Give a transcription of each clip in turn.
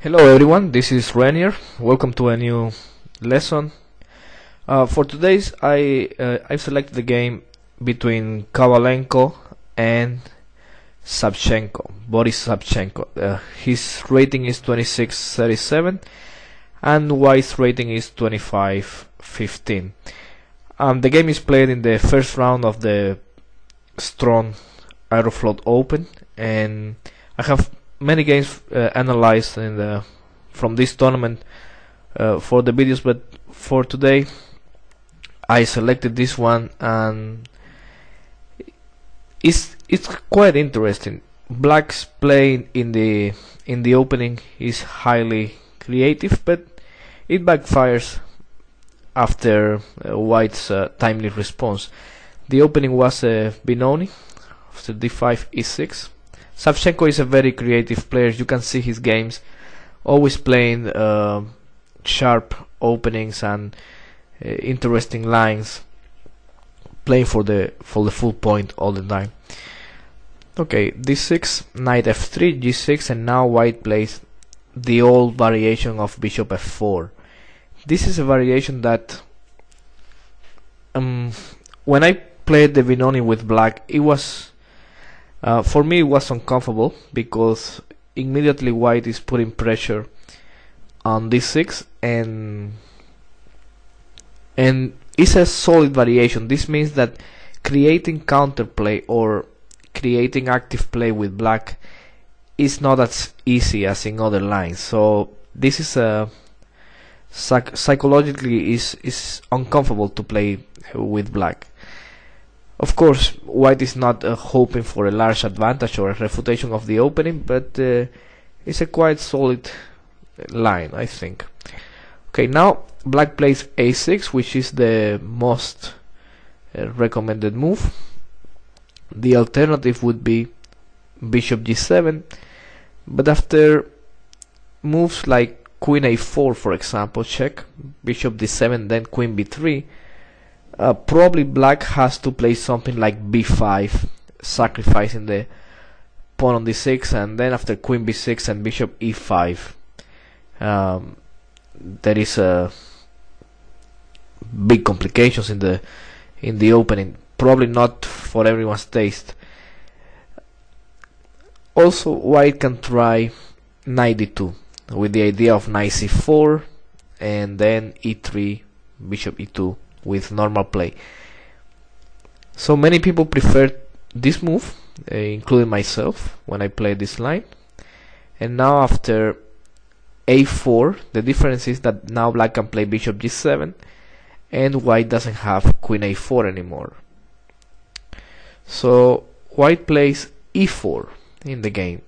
Hello everyone, this is Renier. Welcome to a new lesson. For today's, I've selected the game between Kovalenko and Savchenko, Boris Savchenko. His rating is 26-37 and White's rating is 25-15. The game is played in the first round of the Strong Aeroflot Open, and I have many games analyzed from this tournament for the videos, but for today I selected this one, and it's quite interesting. Black's play in the opening is highly creative, but it backfires after White's timely response. The opening was Benoni after d5 e6. Savchenko is a very creative player. You can see his games always playing sharp openings and interesting lines, playing for the full point all the time. Okay, d6, knight f3, g6, and now White plays the old variation of bishop f4. This is a variation that when I played the Benoni with Black, it was for me it was uncomfortable, because immediately White is putting pressure on d6, and it's a solid variation. This means that creating counterplay or creating active play with Black is not as easy as in other lines. So this is psychologically is uncomfortable to play with Black. Of course, White is not hoping for a large advantage or a refutation of the opening, but it's a quite solid line, I think. Okay, now Black plays a6, which is the most recommended move. The alternative would be bishop g7, but after moves like queen a4, for example, check, bishop d7, then queen b3, probably Black has to play something like b5, sacrificing the pawn on d6, and then after queen b6 and bishop e5, there is big complications in the opening. Probably not for everyone's taste. Also, White can try knight d2 with the idea of knight c4 and then e3, bishop e2 with normal play. So many people prefer this move, including myself, when I play this line. And now after a4, the difference is that now Black can play bishop g7 and White doesn't have queen a4 anymore. So White plays e4 in the game.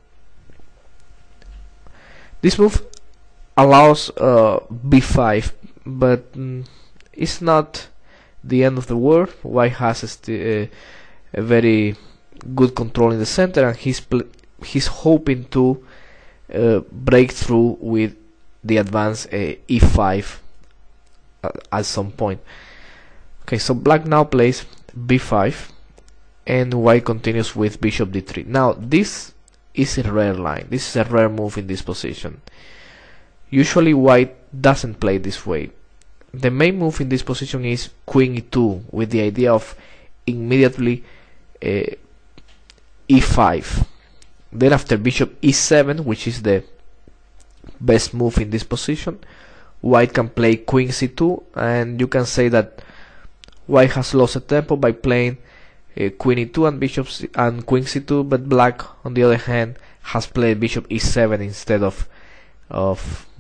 This move allows b5, but it's not the end of the world. White has a very good control in the center, and he's hoping to break through with the advance e5 at some point. Okay, so Black now plays b5 and White continues with bishop d3. Now this is a rare line. This is a rare move in this position. Usually White doesn't play this way. The main move in this position is queen e2 with the idea of immediately e5. Then after bishop e7, which is the best move in this position, White can play queen c2, and you can say that White has lost a tempo by playing queen e2 and bishop and queen c2, but Black on the other hand has played bishop e7 instead of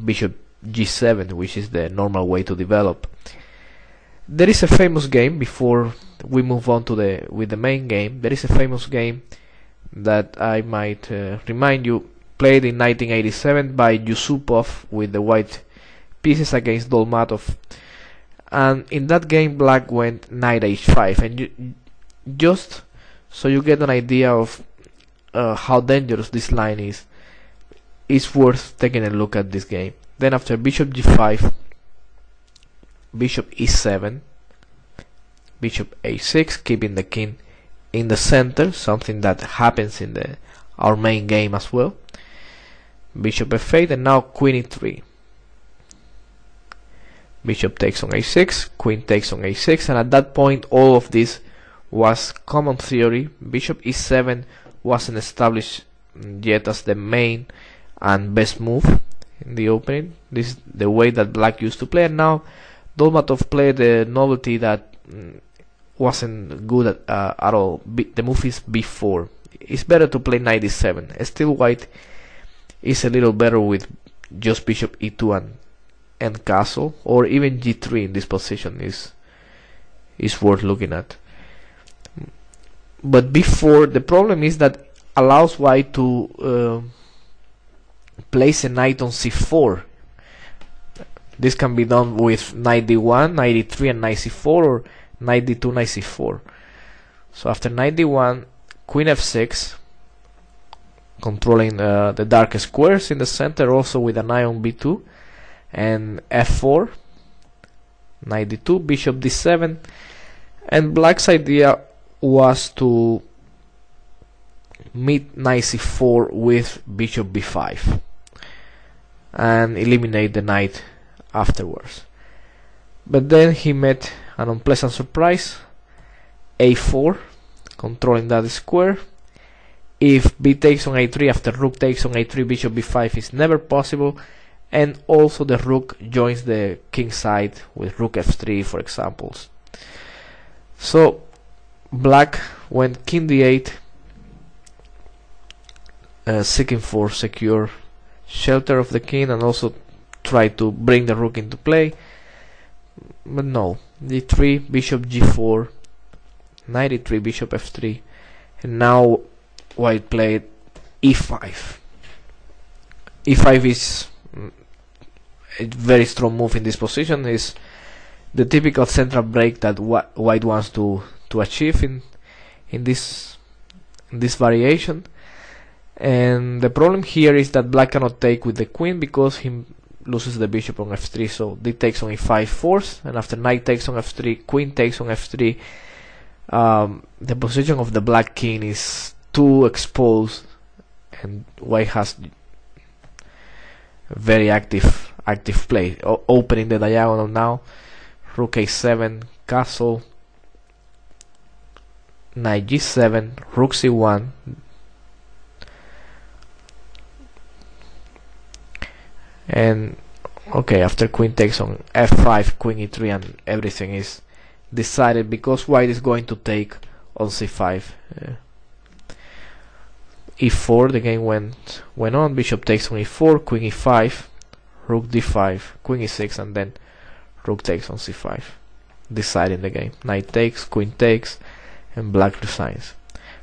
bishop g7, which is the normal way to develop. There is a famous game, before we move on to the main game, there is a famous game that I might remind you, played in 1987 by Yusupov with the white pieces against Dolmatov, and in that game Black went knight h5, and just so you get an idea of how dangerous this line is, it's worth taking a look at this game. Then after bishop g5, bishop e7, bishop a6, keeping the king in the center, something that happens in our main game as well. bishop f8, and now queen e3. Bishop takes on a6, queen takes on a6, and at that point all of this was common theory. Bishop e7 wasn't established yet as the main and best move in the opening. This is the way that black used to play, and now Dolmatov played the novelty that wasn't good at all. The move is b4. It's better to play knight e7. Still white is a little better with just bishop e2 and castle, or even g3 in this position is worth looking at. But b4, the problem is that allows white to place a knight on c4. This can be done with knight d1, knight d3, and knight c4, or knight d2, knight c4. So after knight d1, queen f6, controlling the dark squares in the center, also with an eye on b2, and f4, knight d2, bishop d7, and black's idea was to meet knight c4 with bishop b5 and eliminate the knight afterwards. But then he met an unpleasant surprise. a4, controlling that square. If b takes on a3 after rook takes on a3, bishop b5 is never possible, and also the rook joins the king side with rook f3, for example. So black went king d8, seeking for secure shelter of the king, and also tried to bring the rook into play, but no. d3, bishop g4, knight e3, bishop f3, and now white played e5. e5 is a very strong move in this position. Is the typical central break that white wants to achieve in this variation. And the problem here is that black cannot take with the queen because he loses the bishop on f3. So d takes on e5 force, and after knight takes on f3, queen takes on f3. The position of the black king is too exposed, and white has very active play, opening the diagonal now. Rook a7, castle, knight g7, rook c1, and okay, after queen takes on f5, queen e3, and everything is decided because white is going to take on c5. e4, the game went on. Bishop takes on e4, queen e5, rook d5, queen e6, and then rook takes on c5, deciding the game. Knight takes, queen takes, and black resigns.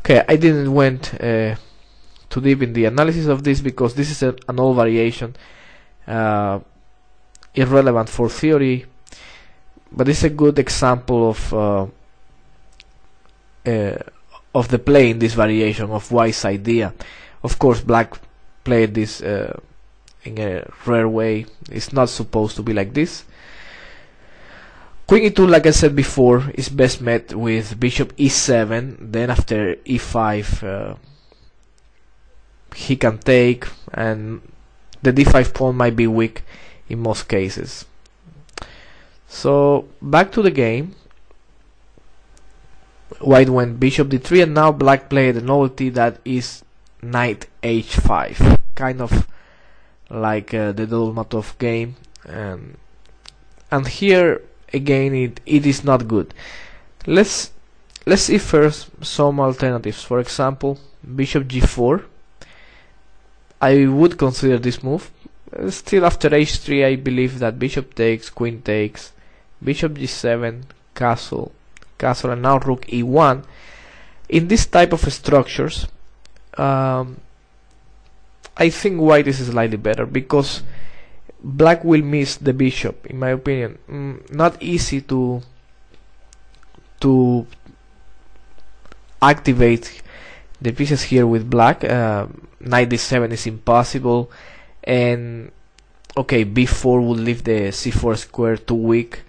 Okay, I didn't went too deep in the analysis of this because this is an old variation, irrelevant for theory, but it's a good example of the play in this variation of white's idea. Of course, black played this in a rare way. It's not supposed to be like this. Queen e2, like I said before, is best met with bishop e7. Then after e5, he can take, and the d5 pawn might be weak in most cases. So back to the game. White went bishop d3, and now black played a novelty that is knight h5, kind of like the Dolmatov game, and here again it is not good. Let's see first some alternatives. For example, bishop g4. I would consider this move. Still after h3, I believe that bishop takes, queen takes, bishop g7, castle, and now rook e1. In this type of structures, I think white is slightly better because black will miss the bishop, in my opinion. Not easy to activate the pieces here with black. Knight d7 is impossible, and okay, b4 would leave the c4 square too weak,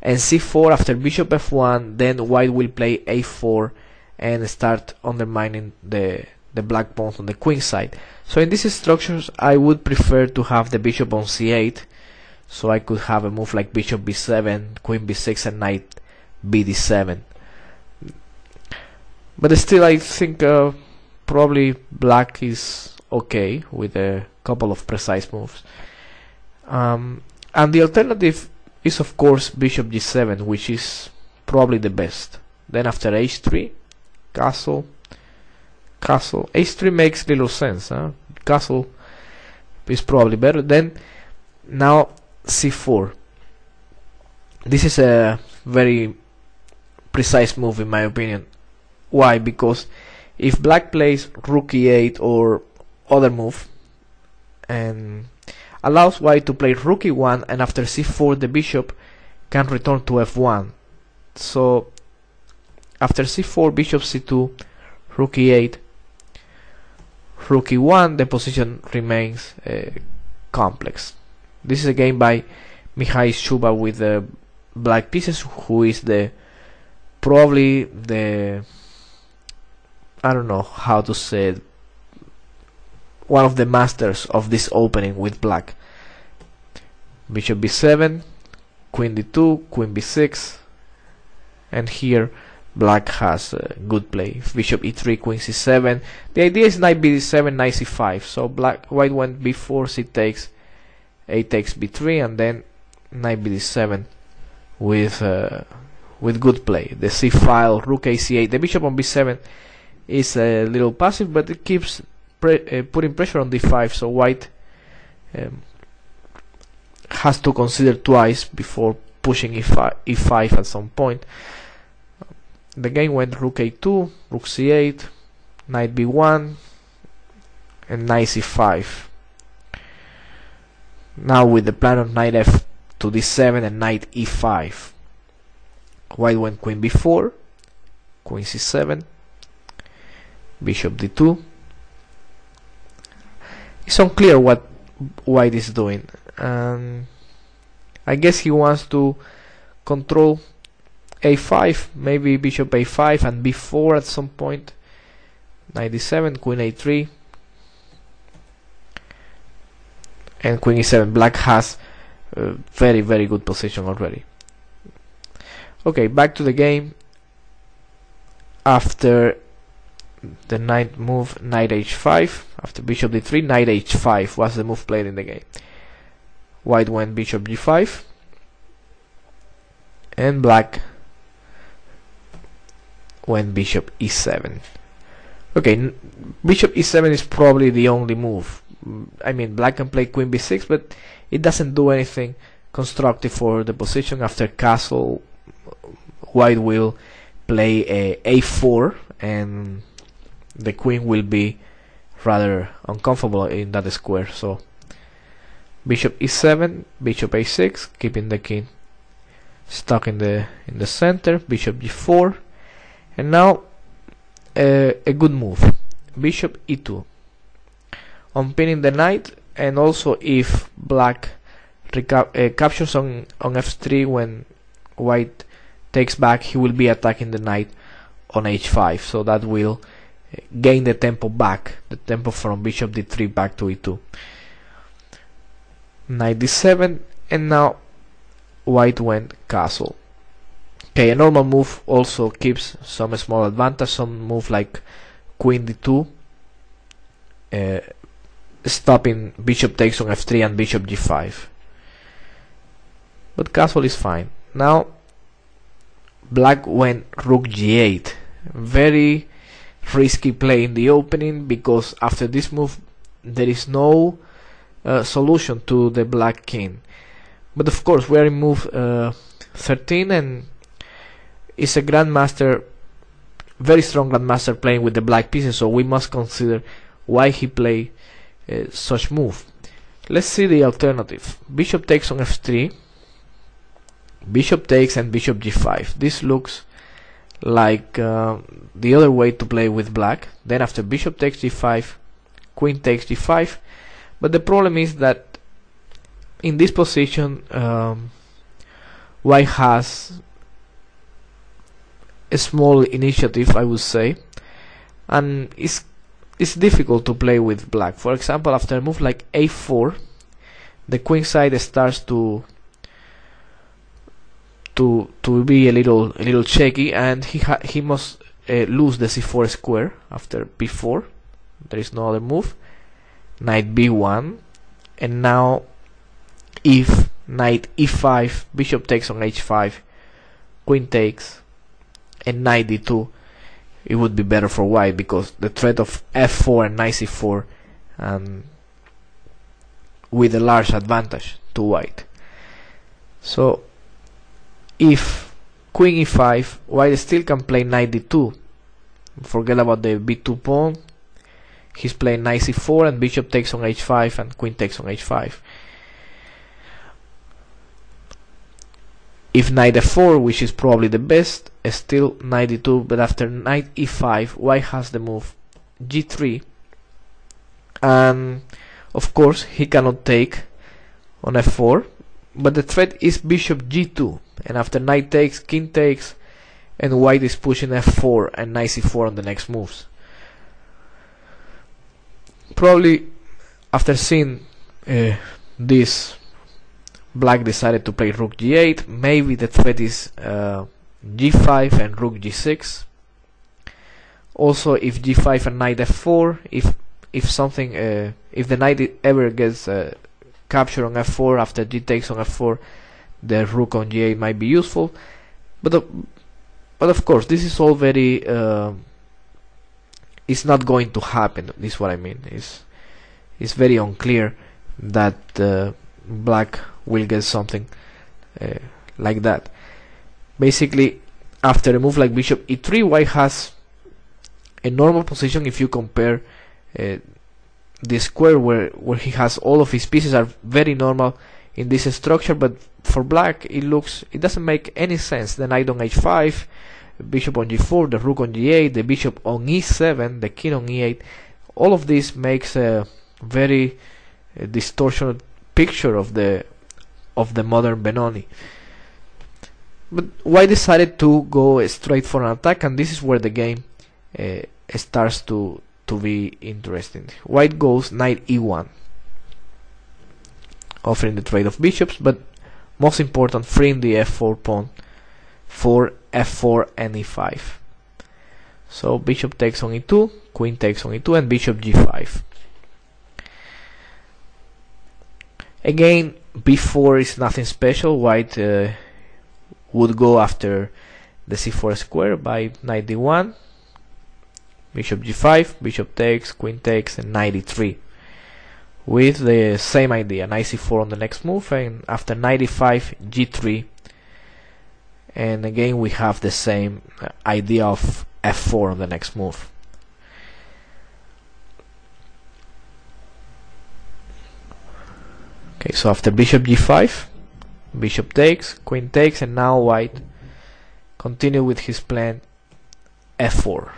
and c4 after bishop f1, then white will play a4 and start undermining the the black pawns on the queen side. So in these structures I would prefer to have the bishop on c8, so I could have a move like bishop b7, queen b6 and knight bd7. But still I think probably black is okay with a couple of precise moves. And the alternative is of course bishop g7, which is probably the best. Then after h3, castle, castle. h3 makes little sense, huh? Castle is probably better. Then now c4. This is a very precise move in my opinion. Why? Because if black plays rook e8 or other move and allows white to play rook e1, and after c4 the bishop can return to f1. So after c4, bishop c2, rook e8, rook e1, the position remains complex. This is a game by Mihai Shuba with the black pieces, who is probably the, I don't know how to say it, one of the masters of this opening with black. Bishop b7, queen d2, queen b6, and here black has good play. Bishop e3, queen c7. The idea is knight bd7, knight c5. So white went b4, c takes, a takes b3, and then knight bd7 with good play. The c file, rook a c8. The bishop on b7 is a little passive, but it keeps putting pressure on d5. So white has to consider twice before pushing e5 at some point. The game went rook a2, rook c8, knight b1, and knight c5. Now with the plan of knight f to d7 and knight e5. White went queen b4, queen c7, bishop d2. It's unclear what white is doing. I guess he wants to control a5, maybe bishop a5 and b4 at some point. Knight d7, queen a3, and queen e7. Black has a very good position already. Okay, back to the game. After the knight move, knight h5. After bishop d3, knight h5 was the move played in the game. White went bishop g5, and black went bishop e7. Okay, bishop e7 is probably the only move. I mean, black can play queen b6, but it doesn't do anything constructive for the position. After castle, white will play a4, and the queen will be rather uncomfortable in that square. So bishop e7, bishop a6, keeping the king stuck in the center. Bishop g4, and now a good move, bishop e2, unpinning the knight. And also if black captures on f3, when white takes back, he will be attacking the knight on h5, so that will gain the tempo back, the tempo from bishop d3 back to e2. Knight d7, and now white went castle. Okay, a normal move also keeps some small advantage. Some move like queen d2, stopping bishop takes on f3 and bishop g5. But castle is fine. Now black went rook g8. Very risky play in the opening, because after this move there is no solution to the black king. But of course we are in move 13, and it's a grandmaster, very strong grandmaster playing with the black pieces, so we must consider why he played such move. Let's see the alternative. Bishop takes on f3, bishop takes, and bishop g5. This looks like the other way to play with black. Then after bishop takes g5, queen takes g5. But the problem is that in this position white has a small initiative, I would say, and it's it's difficult to play with black. For example, after a move like a4, the queen side starts to be a little shaky, and he must lose the c4 square after b4. There is no other move. Knight b1, and now if knight e5, bishop takes on h5, queen takes, and knight d2, it would be better for white because the threat of f4 and knight c4, with a large advantage to white. So if queen e5, white still can play knight d2. Forget about the b2 pawn. He's playing knight c4 and bishop takes on h5 and queen takes on h5. If knight f4, which is probably the best, still knight d2, but after knight e5, white has the move g3, and of course he cannot take on f4, but the threat is bishop g2, and after knight takes, king takes, and white is pushing f4 and knight c4 on the next moves. Probably after seeing this, black decided to play rook g8. Maybe the threat is g5 and rook g6. Also, if g5 and knight f4, if the knight ever gets captured on f4 after g takes on f4, the rook on g8 might be useful. But of course, this is all very it's not going to happen. This is what I mean. It's very unclear that black will get something like that. Basically, after a move like bishop e3, white has a normal position if you compare the square where he has all of his pieces are very normal in this structure, but for black it doesn't make any sense. The knight on h5, bishop on g4, the rook on g8, the bishop on e7, the king on e8. All of this makes a very distorted picture of the modern Benoni. But white decided to go straight for an attack, and this is where the game starts to be interesting. White goes knight e1, offering the trade of bishops, but most important, freeing the f4 pawn for f4 and e5. So bishop takes on e2, queen takes on e2, and bishop g5. Again, b4 is nothing special. White would go after the c4 square by knight d1, bishop g5, bishop takes, queen takes, and knight e3, with the same idea, knight c4 on the next move, and after knight e5, g3, and again we have the same idea of f4 on the next move. Okay, so after bishop g5, bishop takes, queen takes, and now white continue with his plan f4.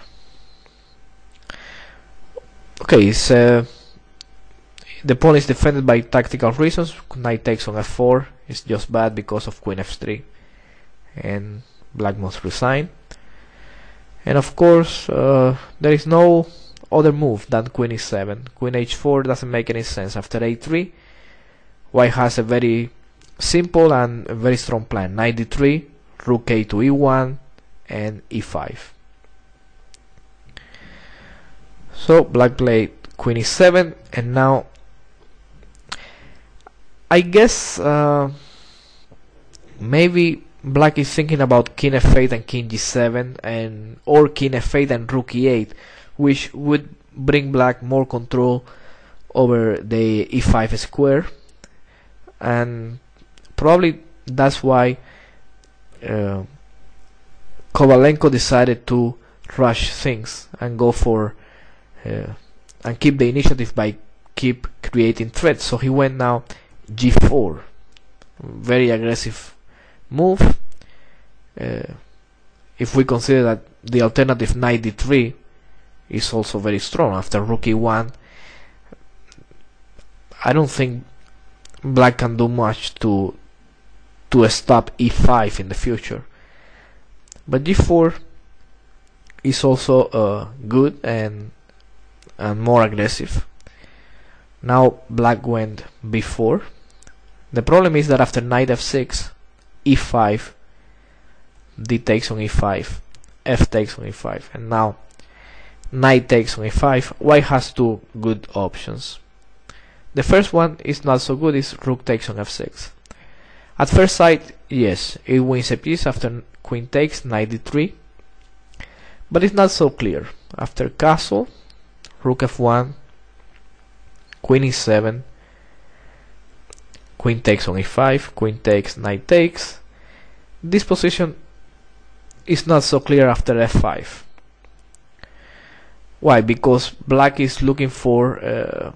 Okay, the pawn is defended by tactical reasons. Knight takes on f4 is just bad because of queen f3, and black must resign. And of course, there is no other move than queen e7. Queen h4 doesn't make any sense. After a3, white has a very simple and a very strong plan. Knight d3, rook a to e1, and e5. So black played queen e7, and now I guess maybe black is thinking about king f8 and king g7, or king f8 and rook e8, which would bring black more control over the e5 square, and probably that's why Kovalenko decided to rush things and go for and keep the initiative by keep creating threats. So he went now g4, very aggressive move. If we consider that the alternative knight d3 is also very strong after rook e1, I don't think black can do much to stop e5 in the future. But g4 is also good, and and more aggressive. Now black went b4. The problem is that after knight f6, e5, d takes on e5, f takes on e5, and now knight takes on e5. White has two good options. The first one is not so good, is rook takes on f6. At first sight, yes, it wins a piece after queen takes, knight d3, but it's not so clear. After castle, rook f1, queen e7, queen takes on e5, queen takes, knight takes. This position is not so clear after f5. Why? Because black is looking for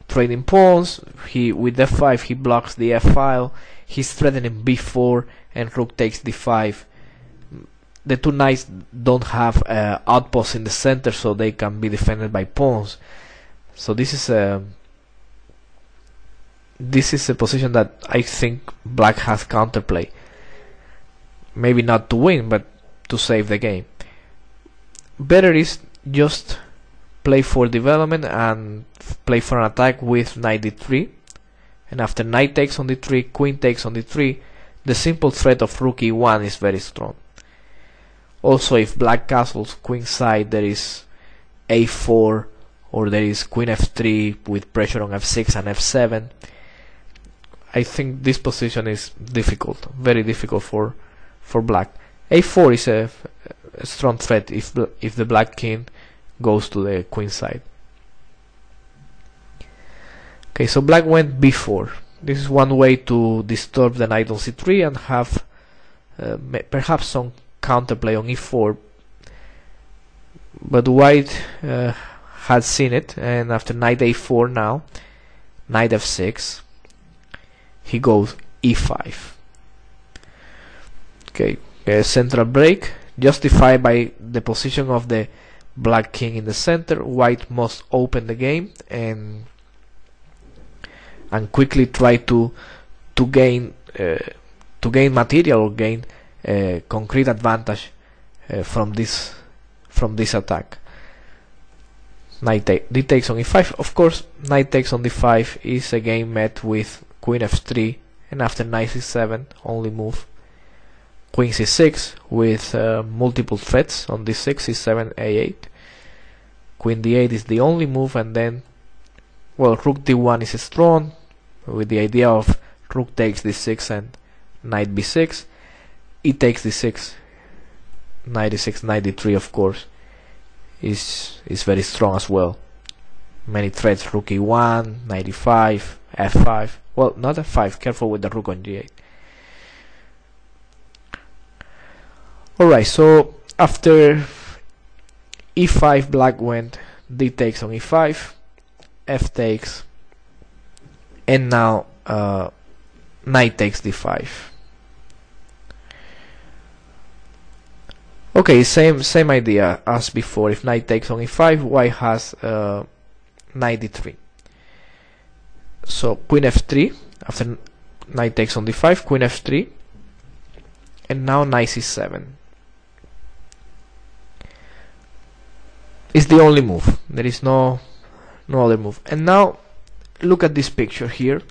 trading pawns. With f5 he blocks the f file. He's threatening b4 and rook takes d5. The two knights don't have outposts in the center, so they can be defended by pawns. So this is a position that I think black has counterplay. Maybe not to win, but to save the game. Better is just play for development and play for an attack with knight d3, and after knight takes on d3, queen takes on d3, the simple threat of rook e1 is very strong. Also, if black castles queenside, there is a4, or there is queen f3 with pressure on f6 and f7. I think this position is difficult, very difficult for black. a4 is a strong threat if the black king goes to the queen side. Okay, so black went b4. This is one way to disturb the knight on c3 and have perhaps some counterplay on e4, but white had seen it, and after knight a4, now knight f6, he goes e5. Okay, central break justified by the position of the black king in the center. White must open the game and quickly try to gain material or gain concrete advantage from this attack. Knight d takes on e5. Of course, knight takes on d5 is a game met with queen f3, and after knight c7, only move queen c6 with multiple threats on d6, c7, a8. Queen d8 is the only move, and then, well, rook d1 is strong with the idea of rook takes d6 and knight b6. E takes d6, knight d6, knight d3, of course, is very strong as well. Many threats, rook e1, knight e5, f5. Well, not f5, careful with the rook on g8. Alright, so after e5, black went d takes on e5, f takes, and now knight takes d5. Okay, same idea as before. If knight takes on e5, white has knight d3. So queen f3, after knight takes on d5, queen f3, and now knight c7. It's the only move. There is no other move. And now look at this picture here.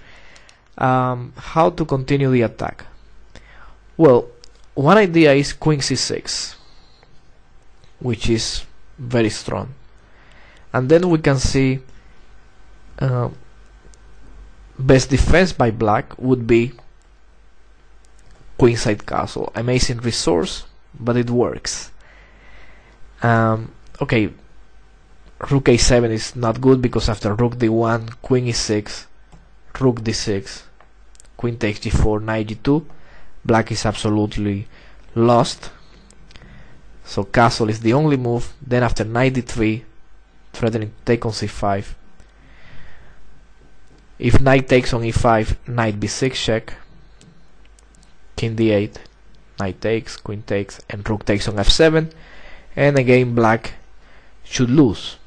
How to continue the attack? Well, one idea is queen c6, which is very strong, and then we can see best defense by black would be queenside castle. Amazing resource, but it works. Okay, rook a7 is not good because after rook d1, queen e6, rook d6, queen takes g4, knight g2, black is absolutely lost. So castle is the only move. Then after knight d3, threatening to take on c5. If knight takes on e5, knight b6 check, king d8, knight takes, queen takes, and rook takes on f7, and again black should lose.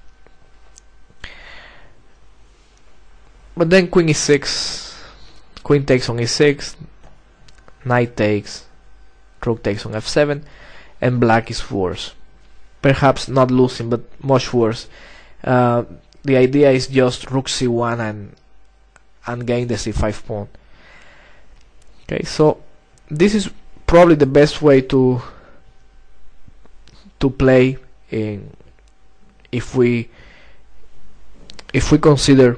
But then queen e6, queen takes on e6, knight takes, rook takes on f7, and black is worse. Perhaps not losing, but much worse. the idea is just rook c1 and gain the c5 pawn. Okay, so this is probably the best way to play in if we consider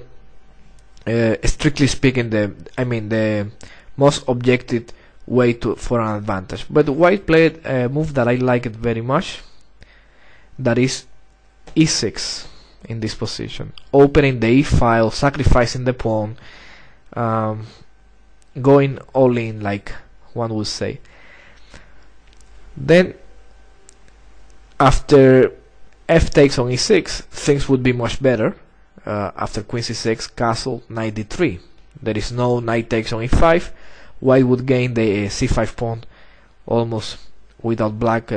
strictly speaking the most objective way for an advantage. But white played a move that I liked very much, that is e6 in this position, opening the e-file, sacrificing the pawn, going all in, like one would say. Then after f takes on e6, things would be much better. After queen c6, castle, knight d3. There is no knight takes on e5. White would gain the c5 pawn almost without black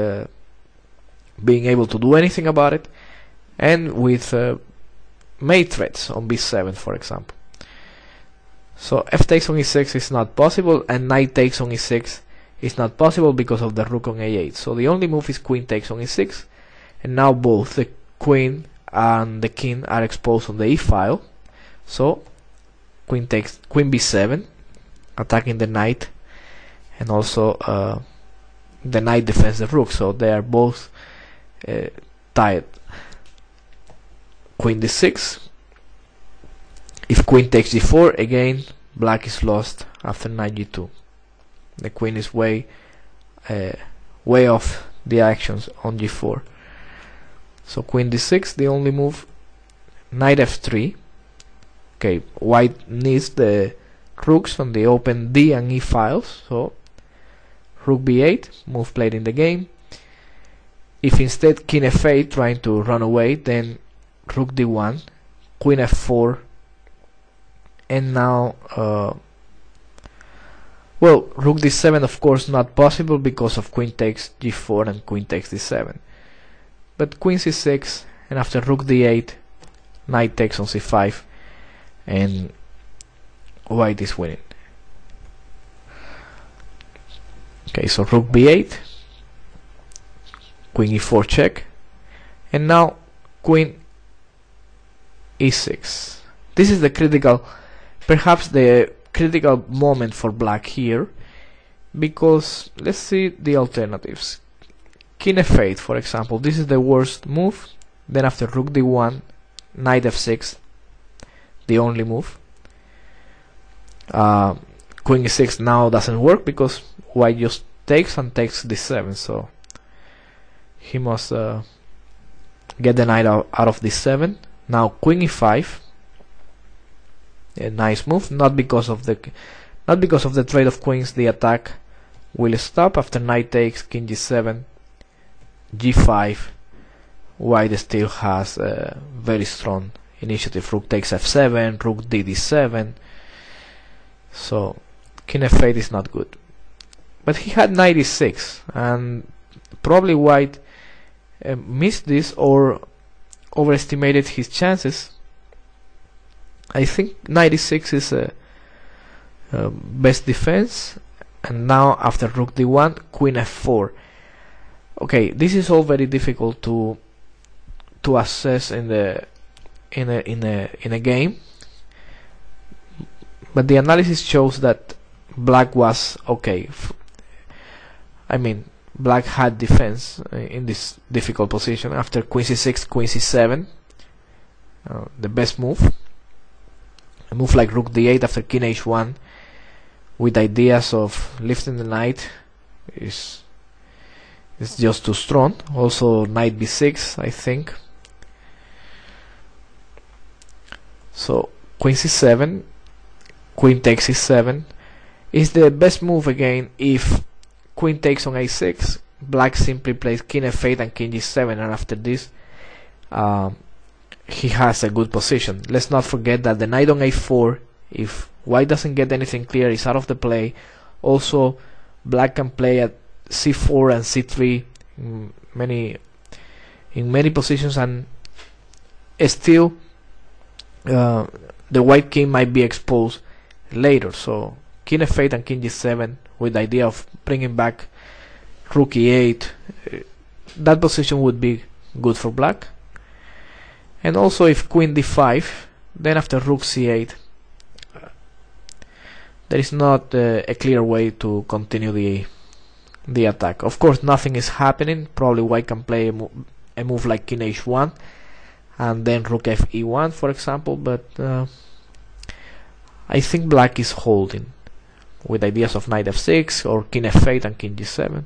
being able to do anything about it, and with mate threats on b7, for example. So f takes on e6 is not possible, and knight takes on e6 is not possible because of the rook on a8. So the only move is queen takes on e6, and now both the queen and the king are exposed on the e-file. So queen b7, attacking the knight, and also the knight defends the rook, so they are both tied. Queen d6. If queen takes g4, again black is lost after knight g2. The queen is way off the actions on g4. So queen d6, the only move. Knight f3. Okay, white needs the rooks on the open d and e files, so rook b8, move played in the game. If instead king f8 trying to run away, then rook d1, queen f4, and now well, rook d7 of course not possible because of queen takes g4 and queen takes d7, but queen c6, and after rook d8, knight takes on c5, and white is winning. Okay, so rook b8, queen e4 check, and now queen e6. This is the critical, perhaps the critical moment for black here, because let's see the alternatives. King f8, for example, this is the worst move. Then after rook d1, knight f6, the only move. Queen e6 now doesn't work because white just takes and takes d7, so he must get the knight out of d7. Now queen e5, a nice move, not because of the trade of queens. The attack will stop after knight takes, king g7, g5. White still has a very strong initiative. Rook takes f7, rook d7. So king f8 is not good. But he had knight e6, and probably white missed this or overestimated his chances. I think knight e6 is a best defense, and now after rook d1, queen f4. Okay, this is all very difficult to assess in a game, but the analysis shows that black was okay. I mean, black had defense in this difficult position. After queen c6, queen c7, the best move. A move like rook d8 after king h1 with ideas of lifting the knight is just too strong. Also knight b6, I think. So queen c7, queen takes e7 is the best move again. If queen takes on a6, black simply plays king f8 and king g7, and after this he has a good position. Let's not forget that the knight on a4, if white doesn't get anything clear, is out of the play. Also black can play at c4 and c3 in many positions, and still the white king might be exposed later. So king f8 and king g7 with the idea of bringing back rook e8, that position would be good for black. And also if queen d5, then after rook c8, there is not a clear way to continue the attack. Of course, nothing is happening. Probably white can play a move like king h1 and then rook f e1, for example, but I think black is holding with ideas of knight f6 or king f8 and king g7.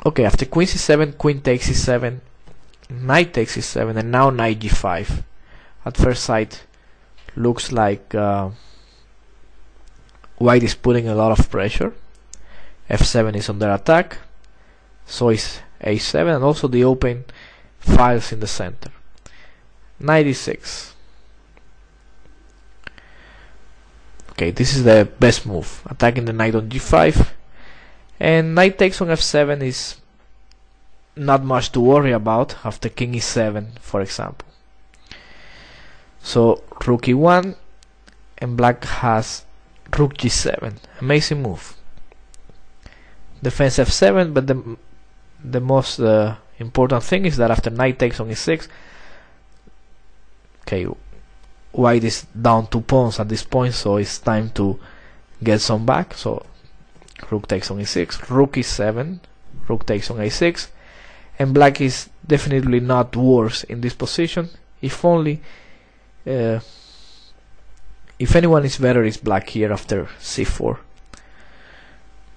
Okay, after queen c7, queen takes e7, knight takes e7, and now knight g5. At first sight, looks like white is putting a lot of pressure. f7 is under attack, so is a7, and also the open files in the center. Knight e6. Okay, this is the best move, attacking the knight on g5, and knight takes on f7 is not much to worry about after king e7, for example. So rook e1, and black has rook g7. Amazing move. Defense f7, but the most important thing is that after knight takes on e6, okay, white is down 2 pawns at this point, so it's time to get some back. So rook takes on e6, rook e7, rook takes on a6, and black is definitely not worse in this position. If only if anyone is better, is black here after c4.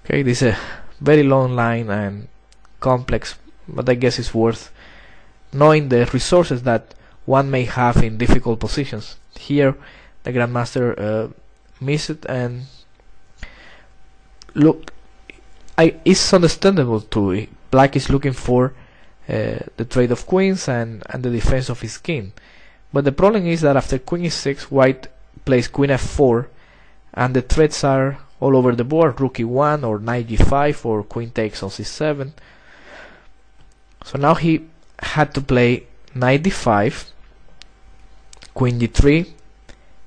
Okay, this is a very long line and complex, but I guess it's worth knowing the resources that one may have in difficult positions. Here the grandmaster missed it, and look, it's understandable too. Black is looking for the trade of queens and the defense of his king, but the problem is that after queen e6, white plays queen f4, and the threats are all over the board. Rook e1 or knight g5 or queen takes on c7. So now he had to play knight d5, queen d3,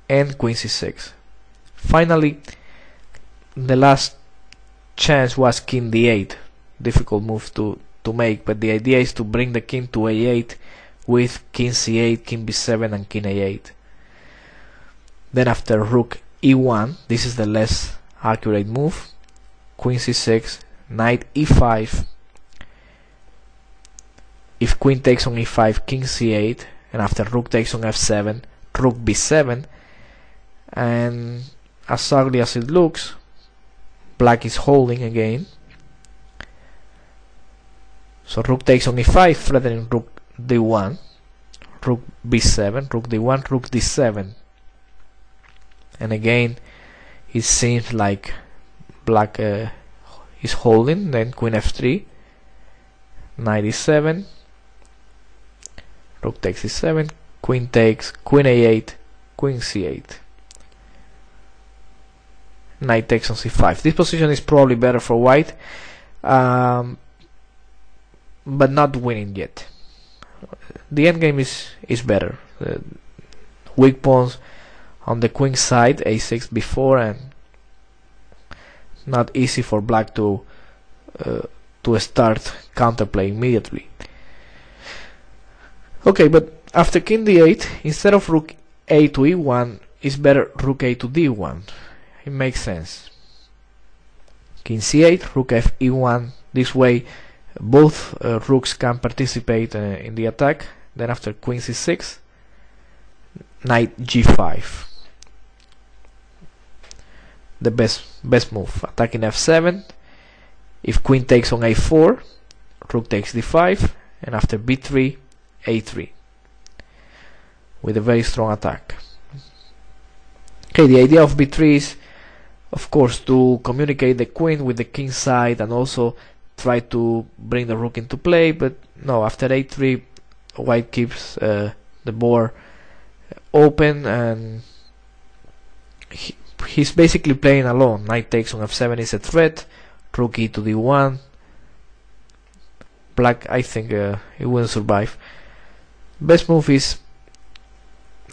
and queen c6. Finally, the last chance was king d8. Difficult move to make, but the idea is to bring the king to a8 with king c8, king b7, and king a8. Then after rook e1, this is the less accurate move, queen c6, knight e5. If queen takes on e5, king c8, and after rook takes on f7, rook b7, and as ugly as it looks, black is holding again. So rook takes on e5, threatening rook d1, rook b7, rook d1, rook d7, and again it seems like black is holding. Then queen f3, knight e7, rook takes e7, queen takes, queen a8, queen c8, knight takes on c5. This position is probably better for white, but not winning yet. The endgame is better. Weak pawns on the queen side, a6 before, and not easy for black to start counterplay immediately. Okay, but after king d8, instead of rook a to e1, it's better rook a to d1. It makes sense. King c8, rook f e1. This way both rooks can participate in the attack. Then after queen c6, knight g5. The best move, attacking f7. If queen takes on a4, rook takes d5, and after b3, a3, with a very strong attack. Okay, the idea of b3 is, of course, to communicate the queen with the king side and also try to bring the rook into play, but no, after a3, white keeps the board open, and he's basically playing alone. Knight takes on f7 is a threat, rook e to d1. Black, I think it wouldn't survive. Best move is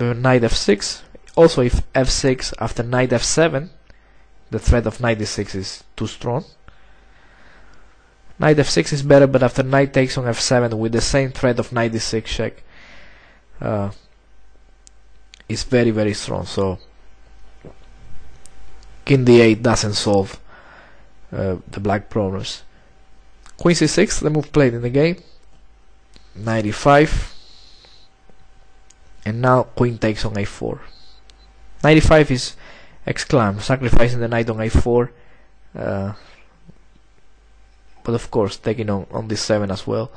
knight f6. Also, if f6 after knight f7, the threat of knight d6 is too strong. Knight f6 is better, but after knight takes on f7 with the same threat of knight d6 check, is very, very strong. So king d8 doesn't solve the black problems. Queen c6, the move played in the game. Knight e5, and now queen takes on a4. Knight e5 is exclam, sacrificing the knight on a4, but of course taking on d7 as well,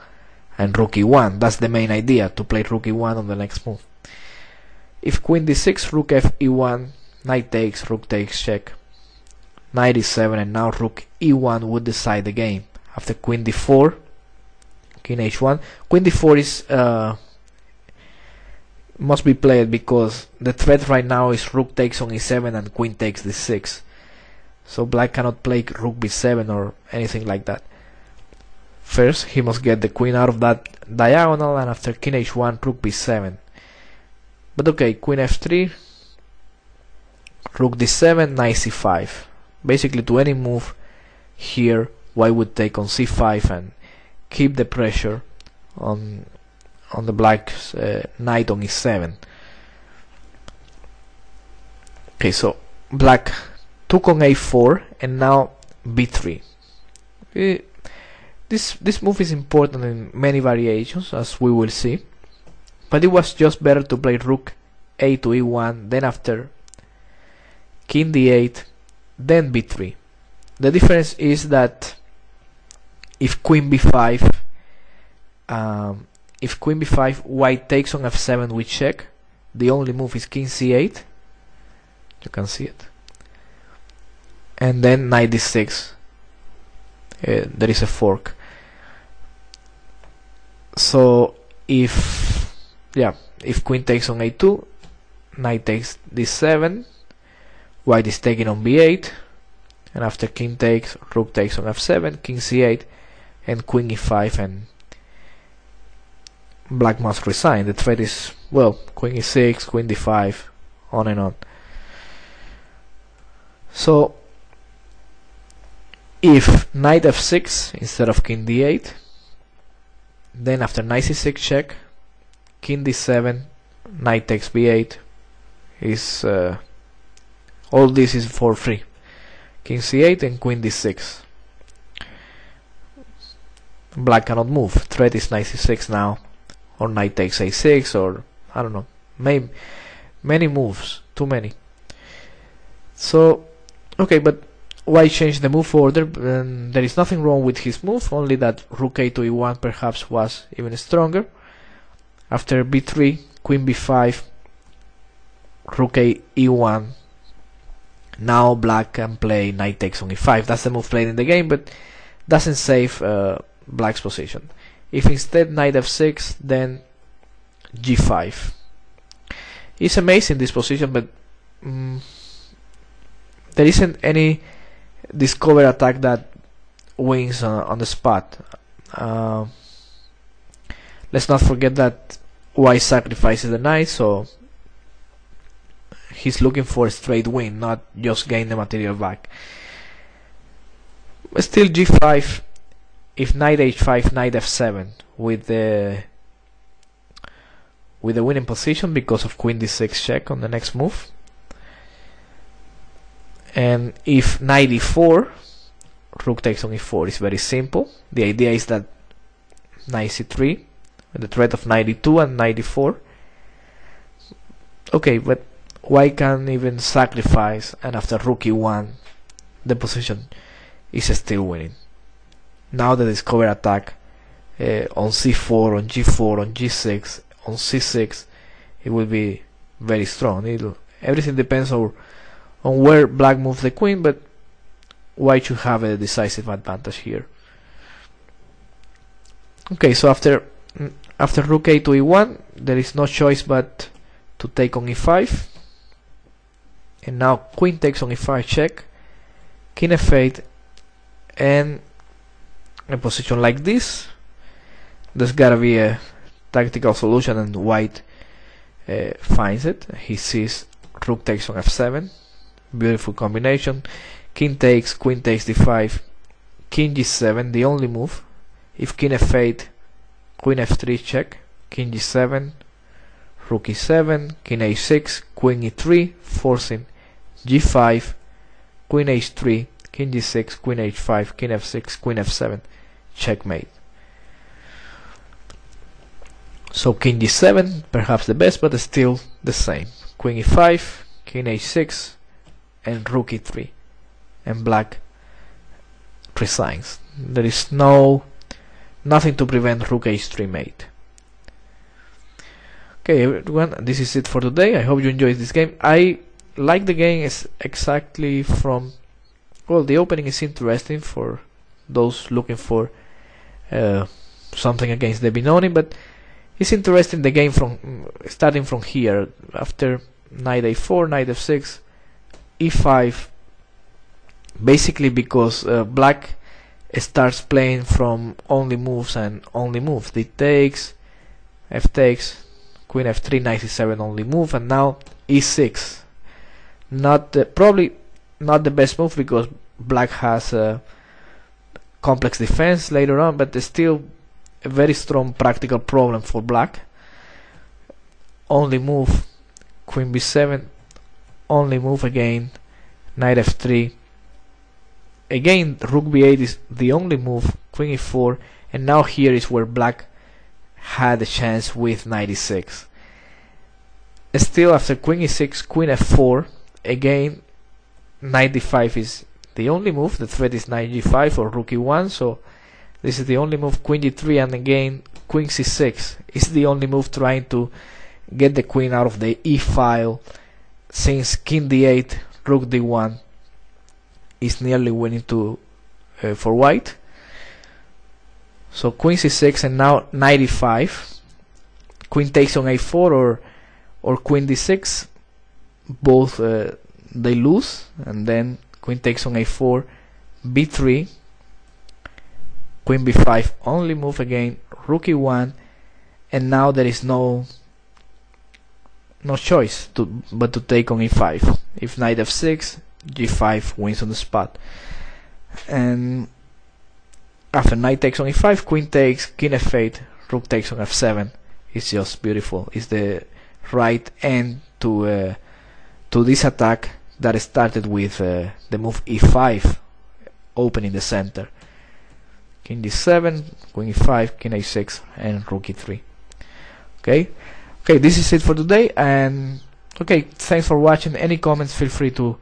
and rook e1. That's the main idea, to play rook e1 on the next move. If queen d6, rook f e1, knight takes, rook takes, check. Knight e7, and now rook e1 would decide the game. After queen d4, king h1. Queen d4 is must be played because the threat right now is rook takes on e7 and queen takes d6. So black cannot play rook b7 or anything like that. First, he must get the queen out of that diagonal, and after king h1, rook b7. But okay, queen f3, rook d7, knight c5. Basically, to any move here, white would take on c5 and keep the pressure on the black's knight on e7. Okay, so black took on a4 and now b3. This move is important in many variations, as we will see, but it was just better to play rook a to e1, then after king d8, then b3. The difference is that if queen b5, white takes on f7 with check, the only move is king c8. You can see it, and then knight d6. There is a fork. So if queen takes on a2, knight takes d7, white is taking on b8, and after king takes, rook takes on f7, king c8, and queen e5, and black must resign. The threat is, well, queen e6, queen d5, on and on. So if knight f6 instead of king d8, then after knight c6 check, king d7, knight takes b8, is all this is for free. King c8 and queen d6. Black cannot move. Threat is knight c6 now, or knight takes a6, or I don't know, maybe many moves, too many. So okay, but white changed the move order, and there is nothing wrong with his move, only that rook a to e1 perhaps was even stronger. After b3, queen b5, rook a e1. Now black can play knight takes on e5. That's the move played in the game, but doesn't save black's position. If instead knight f6, then g5. It's amazing, this position, but there isn't any discover attack that wins on the spot. Let's not forget that white sacrifices the knight, so he's looking for a straight win, not just gain the material back. But still g5, if knight h5, knight f7 with the winning position because of queen d6 check on the next move. And if knight e4, rook takes on e4 is very simple. The idea is that knight c3, with the threat of knight e2 and knight e4. Okay, but white can even sacrifice, and after rook e1, the position is still winning. Now the discover attack on c4, on g4, on g6, on c6, it will be very strong. Everything depends on where black moves the queen, but white should have a decisive advantage here. Okay, so after rook a to e1, there is no choice but to take on e5, and now queen takes on e5 check, king f8, and a position like this, there's gotta be a tactical solution, and white finds it. He sees rook takes on f7, beautiful combination, king takes, queen takes d5, king g7, the only move. If king f8, queen f3 check, king g7, rook e7, king h6, queen e3, forcing g5, queen h3, king g6, queen h5, king f6, queen f7, checkmate. So king g7, perhaps the best, but still the same. Queen e5, king h6, and rook e3, and black resigns. There is nothing to prevent rook h3 mate. Okay, everyone, this is it for today. I hope you enjoyed this game. I like the game is exactly from, well, the opening is interesting for those looking for something against the Binoni, but it's interesting the game from starting from here after knight a4, knight f6, e5, basically because black starts playing from only moves and only moves. D takes, f takes, queen f3, knight e7 only move, and now e6. Probably not the best move because black has a complex defense later on, but there's still a very strong practical problem for black. Only move, queen b7, only move again, knight f3. Again, rook b8 is the only move, queen e4, and now here is where black had a chance with knight e6. Still, after queen e6, queen f4, again knight d5 is the only move. The threat is knight g5 or rook e1, so this is the only move. Queen d3, and again queen c6 is the only move, trying to get the queen out of the e file, since king d8, rook d1 is nearly winning for white. So queen c6, and now knight e5, queen takes on a4 or queen d6, both they lose, and then queen takes on a4, b3, queen b5, only move again, rook e1, and now there is no choice but to take on e5. If knight f6, g5 wins on the spot, and after knight takes on e5, queen takes, king f8, rook takes on f7. It's just beautiful. It's the right end to this attack that started with the move e5 opening the center. King d7, queen e5, king a6, and rook e3. Okay, this is it for today, and okay, thanks for watching. Any comments, feel free to